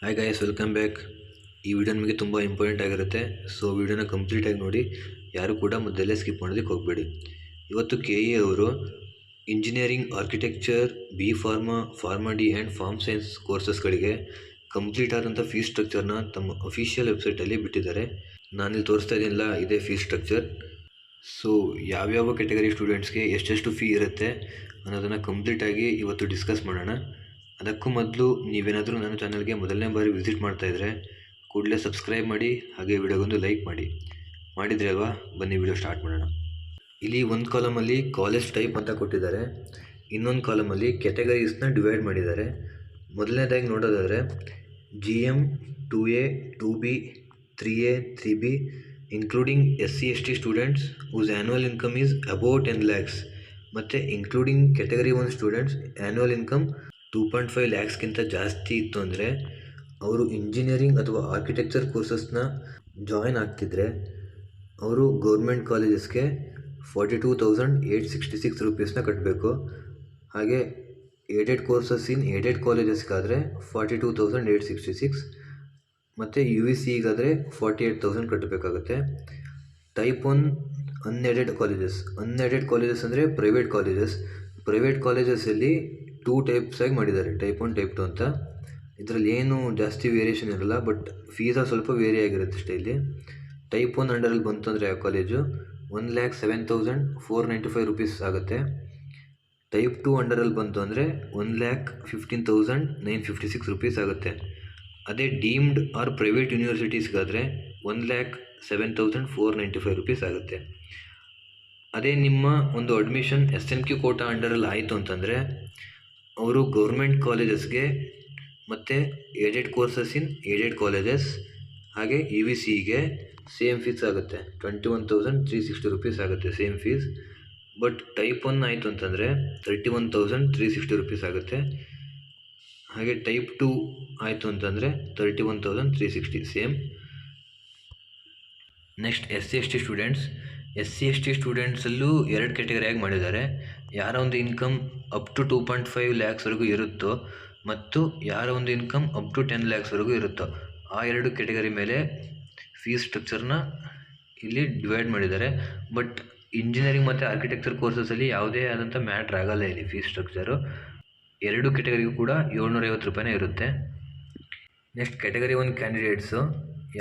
Hi guys, welcome back. ಈ video ನಿಮಗೆ ತುಂಬ ಇಂಪಾರ್ಟೆಂಟ್ ಆಗಿರುತ್ತೆ. ಸೊ ವಿಡಿಯೋನ ಕಂಪ್ಲೀಟಾಗಿ ನೋಡಿ, ಯಾರು ಕೂಡ ಮೊದಲೇ ಸ್ಕಿಪ್ ಮಾಡೋದಕ್ಕೆ ಹೋಗಬೇಡಿ. ಇವತ್ತು KE ಅವರು engineering, architecture, pharma D and farm science ಕೋರ್ಸಸ್ಗಳಿಗೆ ಕಂಪ್ಲೀಟ್ ಆದಂಥ ಫೀಸ್ ಸ್ಟ್ರಕ್ಚರ್ನ ತಮ್ಮ ಅಫಿಷಿಯಲ್ ವೆಬ್ಸೈಟಲ್ಲಿ ಬಿಟ್ಟಿದ್ದಾರೆ. ನಾನಿಲ್ಲಿ ತೋರಿಸ್ತಾ ಇದ್ದೀನಿಲ್ಲ, ಇದೇ ಫೀಸ್ ಸ್ಟ್ರಕ್ಚರ್. ಸೊ ಯಾವ್ಯಾವ ಕೆಟಗರಿ ಸ್ಟೂಡೆಂಟ್ಸ್ಗೆ ಎಷ್ಟೆಷ್ಟು ಫೀ ಇರುತ್ತೆ ಅನ್ನೋದನ್ನು ಕಂಪ್ಲೀಟಾಗಿ ಇವತ್ತು ಡಿಸ್ಕಸ್ ಮಾಡೋಣ. ಅದಕ್ಕೂ ಮೊದಲು ನೀವೇನಾದರೂ ನನ್ನ ಚಾನಲ್ಗೆ ಮೊದಲನೇ ಬಾರಿ ವಿಸಿಟ್ ಮಾಡ್ತಾಯಿದ್ರೆ ಕೂಡಲೇ ಸಬ್ಸ್ಕ್ರೈಬ್ ಮಾಡಿ, ಹಾಗೆ ವಿಡಿಯೋಗೊಂದು ಲೈಕ್ ಮಾಡಿದರೆ ಅಲ್ವಾ. ಬನ್ನಿ ವಿಡಿಯೋ ಸ್ಟಾರ್ಟ್ ಮಾಡೋಣ. ಇಲ್ಲಿ ಒಂದು ಕಾಲಮಲ್ಲಿ ಕಾಲೇಜ್ ಟೈಪ್ ಅಂತ ಕೊಟ್ಟಿದ್ದಾರೆ, ಇನ್ನೊಂದು ಕಾಲಮಲ್ಲಿ ಕೆಟಗರೀಸ್ನ ಡಿವೈಡ್ ಮಾಡಿದ್ದಾರೆ. ಮೊದಲನೇದಾಗಿ ನೋಡೋದಾದರೆ GM 2A 2B 3A 3B including SC/ST students whose annual income is above 10 lakhs, ಮತ್ತು including category 1 students annual income 2.5 lakhsಗಿಂತ ಜಾಸ್ತಿ ಇತ್ತು ಅಂದರೆ ಅವರು ಇಂಜಿನಿಯರಿಂಗ್ ಅಥವಾ ಆರ್ಕಿಟೆಕ್ಚರ್ ಕೋರ್ಸಸ್ನ ಜಾಯಿನ್ ಆಗ್ತಿದ್ರೆ ಅವರು ಗೌರ್ಮೆಂಟ್ ಕಾಲೇಜಸ್ಗೆ 42,866 ರೂಪೀಸ್ನ ಕಟ್ಟಬೇಕು. ಹಾಗೆ ಏಡೆಡ್ ಕಾಲೇಜಸ್ಗಾದರೆ 42,866 ಮತ್ತು UVCಗಾದರೆ 48,000 ಕಟ್ಟಬೇಕಾಗುತ್ತೆ. ಟೈಪ್ 1 ಅನ್ಎಡೆಡ್ ಕಾಲೇಜಸ್ ಅಂದರೆ ಪ್ರೈವೇಟ್ ಕಾಲೇಜಸಲ್ಲಿ 2 ಟೈಪ್ಸಾಗಿ ಮಾಡಿದ್ದಾರೆ, ಟೈಪ್ 1 ಟೈಪ್ 2 ಅಂತ. ಇದರಲ್ಲಿ ಏನು ಜಾಸ್ತಿ ವೇರಿಯೇಷನ್ ಇರಲ್ಲ, ಬಟ್ ಫೀಸ ಸ್ವಲ್ಪ ವೇರಿ ಆಗಿರುತ್ತೆ ಅಷ್ಟೇ. ಇಲ್ಲಿ ಟೈಪ್ 1 ಅಂಡರಲ್ಲಿ ಬಂತು ಅಂದರೆ ಆ ಕಾಲೇಜು 1,07,495 ರೂಪೀಸ್ ಆಗುತ್ತೆ. ಟೈಪ್ 2 ಅಂಡರಲ್ಲಿ ಬಂತು ಅಂದರೆ 1,15,956 ರೂಪೀಸ್ ಆಗುತ್ತೆ. ಅದೇ ಡೀಮ್ಡ್ ಆರ್ ಪ್ರೈವೇಟ್ ಯೂನಿವರ್ಸಿಟೀಸ್ಗಾದರೆ 1,07,495 ರೂಪೀಸ್ ಆಗುತ್ತೆ. ಅದೇ ನಿಮ್ಮ ಒಂದು ಅಡ್ಮಿಷನ್ SNQ ಕೋಟಾ ಅಂಡರಲ್ಲಿ ಆಯಿತು ಅಂತಂದರೆ ಅವರು ಗೌರ್ಮೆಂಟ್ ಕಾಲೇಜಸ್ಗೆ ಮತ್ತು aided courses in aided colleges ಹಾಗೆ UVCಗೆ ಸೇಮ್ ಫೀಸ್ ಆಗುತ್ತೆ, 21,360 ರೂಪೀಸ್ ಆಗುತ್ತೆ ಸೇಮ್ ಫೀಸ್. ಬಟ್ ಟೈಪ್ 1 ಆಯಿತು ಅಂತಂದರೆ 31,360 ರೂಪೀಸ್ ಆಗುತ್ತೆ. ಹಾಗೆ ಟೈಪ್ 2 ಆಯಿತು ಅಂತಂದರೆ 31,360 ಸೇಮ್. ನೆಕ್ಸ್ಟ್ SC/ST ಸ್ಟೂಡೆಂಟ್ಸಲ್ಲೂ 2 ಕೆಟಗರಿಯಾಗಿ ಮಾಡಿದ್ದಾರೆ. ಯಾರ ಒಂದು ಇನ್ಕಮ್ ಅಪ್ ಟು 2.5 lakhsವರೆಗೂ ಇರುತ್ತೋ ಮತ್ತು ಯಾರ ಒಂದು ಇನ್ಕಮ್ ಅಪ್ ಟು 10 lakhsವರೆಗೂ ಇರುತ್ತೋ ಆ 2 ಕೆಟಗರಿ ಮೇಲೆ ಫೀಸ್ ಸ್ಟ್ರಕ್ಚರ್ನ ಇಲ್ಲಿ ಡಿವೈಡ್ ಮಾಡಿದ್ದಾರೆ. ಬಟ್ ಇಂಜಿನಿಯರಿಂಗ್ ಮತ್ತು ಆರ್ಕಿಟೆಕ್ಚರ್ ಕೋರ್ಸಸಲ್ಲಿ ಯಾವುದೇ ಆದಂಥ ಮ್ಯಾಟ್ರ್ ಆಗಲ್ಲ ಇಲ್ಲಿ ಫೀಸ್ ಸ್ಟ್ರಕ್ಚರು. 2 ಕೆಟಗರಿಗೂ ಕೂಡ 750 ರೂಪಾಯಿನೇ ಇರುತ್ತೆ. ನೆಕ್ಸ್ಟ್ ಕೆಟಗರಿ 1 ಕ್ಯಾಂಡಿಡೇಟ್ಸು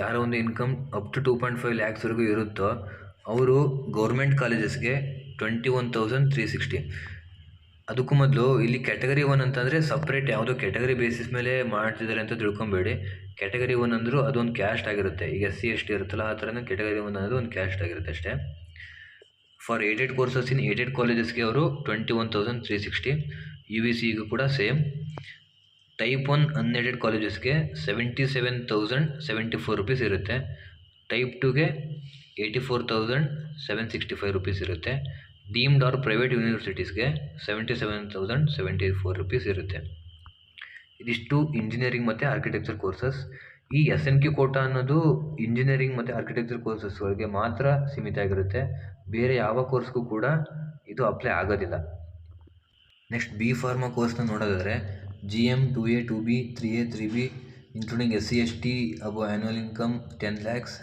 ಯಾರ ಒಂದು ಇನ್ಕಮ್ ಅಪ್ ಟು 2.5 lakhsವರೆಗೂ ಇರುತ್ತೋ ಅವರು ಗೌರ್ಮೆಂಟ್ ಕಾಲೇಜಸ್ಗೆ 21,360. ಅದಕ್ಕೂ ಮೊದಲು ಇಲ್ಲಿ ಕೆಟಗರಿ 1 ಅಂತಂದರೆ ಸಪ್ರೇಟ್ ಯಾವುದೋ ಕೆಟಗರಿ ಬೇಸಿಸ್ ಮೇಲೆ ಮಾಡ್ತಿದ್ದಾರೆ ಅಂತ ತಿಳ್ಕೊಬೇಡಿ. ಕೆಟಗರಿ 1 ಅಂದರೂ ಅದೊಂದು ಕ್ಯಾಸ್ಟ್ ಆಗಿರುತ್ತೆ. ಈಗ SC/ST ಇರುತ್ತಲ್ಲ, ಆ ಥರನೇ ಕೆಟಗರಿ 1 ಅನ್ನೋದು ಒಂದು ಕ್ಯಾಸ್ಟ್ ಆಗಿರುತ್ತೆ ಅಷ್ಟೇ. For aided courses in aided ಕಾಲೇಜಸ್ಗೆ ಅವರು 21,360, UVCಗೂ ಕೂಡ ಸೇಮ್. ಟೈಪ್ 1 ಅನ್ಎಡೆಡ್ ಕಾಲೇಜಸ್ಗೆ 77,074 ರೂಪೀಸ್ ಇರುತ್ತೆ. ಟೈಪ್ 2ಗೆ 84,765 ರೂಪೀಸ್ ಇರುತ್ತೆ. ಡೀಮ್ಡ್ ಆರ್ ಪ್ರೈವೇಟ್ ಯೂನಿವರ್ಸಿಟೀಸ್ಗೆ 77,074 ರೂಪೀಸ್ ಇರುತ್ತೆ. ಇದಿಷ್ಟು ಇಂಜಿನಿಯರಿಂಗ್ ಮತ್ತು ಆರ್ಕಿಟೆಕ್ಚರ್ ಕೋರ್ಸಸ್. ಈ SNQ ಕೋಟಾ ಅನ್ನೋದು ಇಂಜಿನಿಯರಿಂಗ್ ಮತ್ತು ಆರ್ಕಿಟೆಕ್ಚರ್ ಕೋರ್ಸಸ್ಗಳಿಗೆ ಮಾತ್ರ ಸೀಮಿತ ಆಗಿರುತ್ತೆ, ಬೇರೆ ಯಾವ ಕೋರ್ಸ್ಗೂ ಕೂಡ ಇದು ಅಪ್ಲೈ ಆಗೋದಿಲ್ಲ. ನೆಕ್ಸ್ಟ್ B.Pharma ಕೋರ್ಸ್ನ ನೋಡೋದಾದರೆ GM 2A 2B 3A 3B including SC/ST above annual income 10 lakhs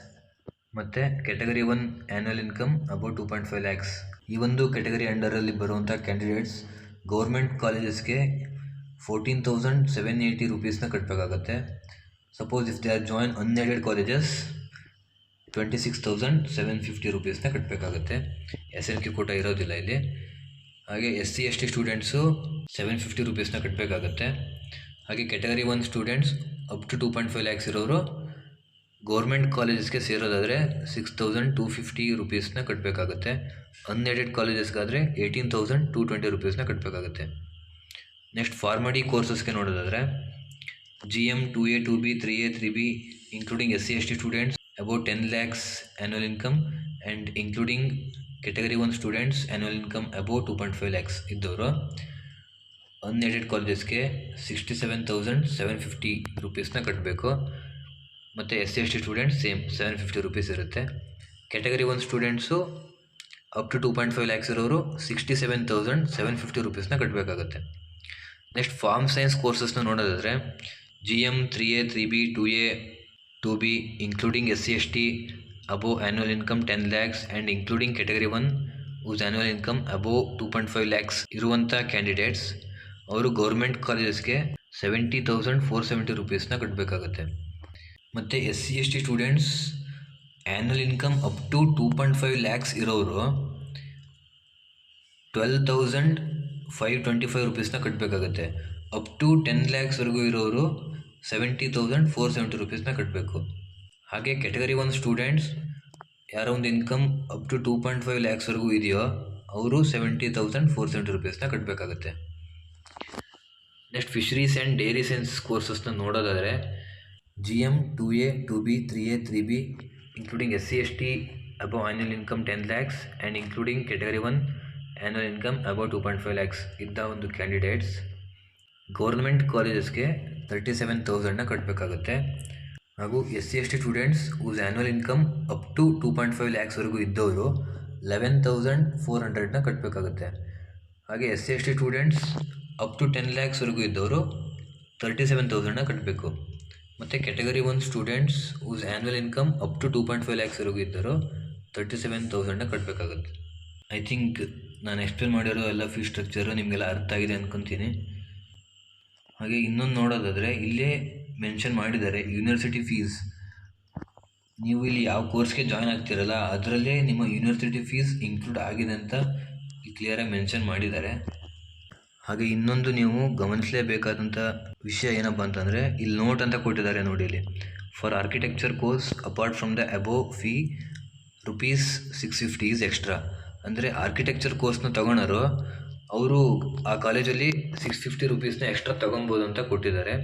ಮತ್ತು category 1 annual income above 2.5 lakhs. ಈ ಒಂದು ಕೆಟಗರಿ ಅಂಡರಲ್ಲಿ ಬರುವಂಥ ಕ್ಯಾಂಡಿಡೇಟ್ಸ್ ಗೌರ್ಮೆಂಟ್ ಕಾಲೇಜಸ್ಗೆ 14,780 ರೂಪೀಸ್ನ ಕಟ್ಟಬೇಕಾಗತ್ತೆ. Suppose if they are join unaided colleges 26,750 ರೂಪೀಸ್ನ ಕಟ್ಟಬೇಕಾಗತ್ತೆ. SNQ ಕೋಟಾ ಇರೋದಿಲ್ಲ ಇಲ್ಲಿ. ಹಾಗೆ SC/ST ಸ್ಟೂಡೆಂಟ್ಸು 750 ರೂಪೀಸ್ನ ಕಟ್ಟಬೇಕಾಗತ್ತೆ. ಹಾಗೆ category 1 students up to 2.5 lakhs ಇರೋರು ಗೌರ್ಮೆಂಟ್ ಕಾಲೇಜಸ್ಗೆ ಸೇರೋದಾದರೆ 6,250 ರೂಪೀಸ್ನ ಕಟ್ಟಬೇಕಾಗುತ್ತೆ. ಅನ್ಎಡೆಡ್ ಕಾಲೇಜಸ್ಗಾದರೆ 18,220 ರೂಪೀಸ್ನ ಕಟ್ಟಬೇಕಾಗುತ್ತೆ. ನೆಕ್ಸ್ಟ್ ಫಾರ್ಮಾ ಡಿ ಕೋರ್ಸಸ್ಗೆ ನೋಡೋದಾದರೆ GM 2A 2B 3A 3B including SC/ST students above 10 lakhs annual income and including category 1 students annual income above 2.5 lakhs ಇದ್ದವರು ಅನ್ಎಡೆಡ್ ಕಾಲೇಜಸ್ಗೆ 67,750 ರೂಪೀಸ್ನ ಕಟ್ಟಬೇಕು. ಮತ್ತು SC/ST ಸ್ಟೂಡೆಂಟ್ಸ್ ಸೇಮ್ 750 ರೂಪೀಸ್ ಇರುತ್ತೆ. Category 1 students up to 2.5 lakhs ಇರೋರು 67,750 ರೂಪೀಸ್ನ ಕಟ್ಟಬೇಕಾಗುತ್ತೆ. Next form science ಕೋರ್ಸಸ್ನ ನೋಡೋದಾದರೆ GM 3A, 3B, 2A, 2B, including SC, ST, above annual income 10 lakhs and including category 1 whose annual income above 2.5 lakhs ಇರುವಂಥ candidates ಅವರು government ಕಾಲೇಜಸ್ಗೆ 70,470 ರುಪೀಸ್ನ ಕಟ್ಟಬೇಕಾಗತ್ತೆ. ಮತ್ತು SC, ST students annual income up to 2.5 lakhs ಇರೋರು 12,525 ರುಪೀಸ್ನ ಕಟ್ಟಬೇಕಾಗತ್ತೆ. Up to 10 ಲ್ಯಾಕ್ಸ್ವರೆಗೂ ಇರೋರು 70,470 ರುಪೀಸ್ನ ಕಟ್ಟಬೇಕು. ಹಾಗೆ ಕೆಟಗರಿ 1 ಸ್ಟೂಡೆಂಟ್ಸ್ ಯಾರೋ ಒಂದು ಇನ್ಕಮ್ ಅಪ್ ಟು 2.5 ಲ್ಯಾಕ್ಸ್ವರೆಗೂ ಇದೆಯೋ ಅವರು 70,470 ರುಪೀಸ್ನ ಕಟ್ಟಬೇಕಾಗತ್ತೆ. Next fisheries and dairy science ಕೋರ್ಸಸ್ನ ನೋಡೋದಾದರೆ GM 2A, 2B, 3A, 3B, including SC, ST, above annual income 10 lakhs and including category 1 annual income above 2.5 lakhs ಇದ್ದ ಒಂದು ಕ್ಯಾಂಡಿಡೇಟ್ಸ್ ಗೌರ್ಮೆಂಟ್ ಕಾಲೇಜಸ್ಗೆ 37,000ನ ಕಟ್ಟಬೇಕಾಗುತ್ತೆ. ಹಾಗೂ SC, ST students whose annual income up to 2.5 ಲ್ಯಾಕ್ಸ್ವರೆಗೂ ಇದ್ದವರು 11,400ನ ಕಟ್ಟಬೇಕಾಗುತ್ತೆ. ಹಾಗೆ SC, ST students up to 10 ಲ್ಯಾಕ್ಸ್ವರೆಗೂ ಇದ್ದವರು 37,000ನ ಕಟ್ಟಬೇಕು. ಮತ್ತು category 1 students whose annual income up to 2.5 ಲ್ಯಾಕ್ಸ್ವರೆಗೂ ಇದ್ದರು 37,000ನ ಕಟ್ಟಬೇಕಾಗುತ್ತೆ. ಐ ಥಿಂಕ್ ನಾನು ಎಕ್ಸ್ಪ್ಲೇನ್ ಮಾಡಿರೋ ಎಲ್ಲ ಫೀ ಸ್ಟ್ರಕ್ಚರು ನಿಮಗೆಲ್ಲ ಅರ್ಥ ಆಗಿದೆ ಅಂದ್ಕೊತೀನಿ. ಹಾಗೆ ಇನ್ನೊಂದು ನೋಡೋದಾದರೆ ಇಲ್ಲೇ ಮೆನ್ಷನ್ ಮಾಡಿದ್ದಾರೆ ಯೂನಿವರ್ಸಿಟಿ ಫೀಸ್. ನೀವು ಇಲ್ಲಿ ಯಾವ ಕೋರ್ಸ್ಗೆ ಜಾಯ್ನ್ ಆಗ್ತಿರಲ್ಲ ಅದರಲ್ಲೇ ನಿಮ್ಮ ಯೂನಿವರ್ಸಿಟಿ ಫೀಸ್ ಇನ್ಕ್ಲೂಡ್ ಆಗಿದೆ ಅಂತ ಕ್ಲಿಯರಾಗಿ ಮೆನ್ಷನ್ ಮಾಡಿದ್ದಾರೆ. ಹಾಗೆ ಇನ್ನೊಂದು ನೀವು ಗಮನಿಸಲೇಬೇಕಾದಂಥ ವಿಷಯ ಏನಪ್ಪ ಅಂತಂದರೆ ಇಲ್ಲಿ ನೋಟ್ ಅಂತ ಕೊಟ್ಟಿದ್ದಾರೆ ನೋಡಿ. ಇಲ್ಲಿ for architecture course apart from the above fee ₹650 is extra. ಅಂದರೆ ಆರ್ಕಿಟೆಕ್ಚರ್ ಕೋರ್ಸ್ನ ತೊಗೊಳೋರು ಅವರು ಆ ಕಾಲೇಜಲ್ಲಿ 650 ರುಪೀಸ್ನ ಎಕ್ಸ್ಟ್ರಾ ತೊಗೊಬೋದು ಅಂತ ಕೊಟ್ಟಿದ್ದಾರೆ.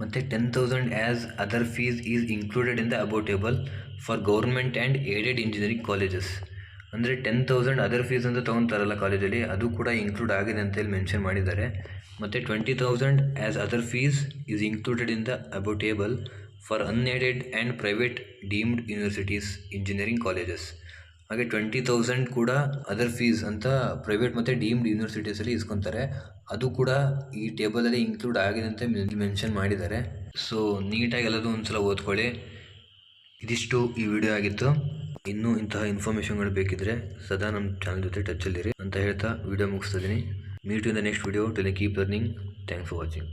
ಮತ್ತು 10,000 as other fees is included in the above table for government and aided engineering colleges. ಅಂದರೆ 10,000 ಅದರ್ ಫೀಸ್ ಅಂತ ತೊಗೊತಾರಲ್ಲ ಕಾಲೇಜಲ್ಲಿ ಅದು ಕೂಡ ಇನ್ಕ್ಲೂಡ್ ಆಗಿದೆ ಅಂತೇಳಿ ಮೆನ್ಷನ್ ಮಾಡಿದ್ದಾರೆ. ಮತ್ತು 20,000 as other fees is included in the above table for unaided and private deemed universities engineering colleges. ಹಾಗೆ 20,000 ಕೂಡ ಅದರ್ ಫೀಸ್ ಅಂತ ಪ್ರೈವೇಟ್ ಮತ್ತು ಡೀಮ್ಡ್ ಯೂನಿವರ್ಸಿಟೀಸಲ್ಲಿ ಇಸ್ಕೊತಾರೆ. ಅದು ಕೂಡ ಈ ಟೇಬಲಲ್ಲಿ ಇನ್ಕ್ಲೂಡ್ ಆಗಿದೆ ಅಂತ ಮೆನ್ಷನ್ ಮಾಡಿದ್ದಾರೆ. ಸೊ ನೀಟಾಗಿ ಎಲ್ಲದೂ ಒಂದು ಸಲ ಓದ್ಕೊಳ್ಳಿ. ಇದಿಷ್ಟು ಈ ವಿಡಿಯೋ ಆಗಿತ್ತು. ಇನ್ನೂ ಇಂತಹ ಇನ್ಫಾರ್ಮೇಷನ್ಗಳು ಬೇಕಿದ್ದರೆ ಸದಾ ನಮ್ಮ ಚಾನಲ್ ಜೊತೆ ಟಚ್ಚಲ್ಲಿರಿ ಅಂತ ಹೇಳ್ತಾ ವಿಡಿಯೋ ಮುಗಿಸ್ತಿದ್ದೀನಿ. Meet in the next video. Till keep learning. Thanks for watching.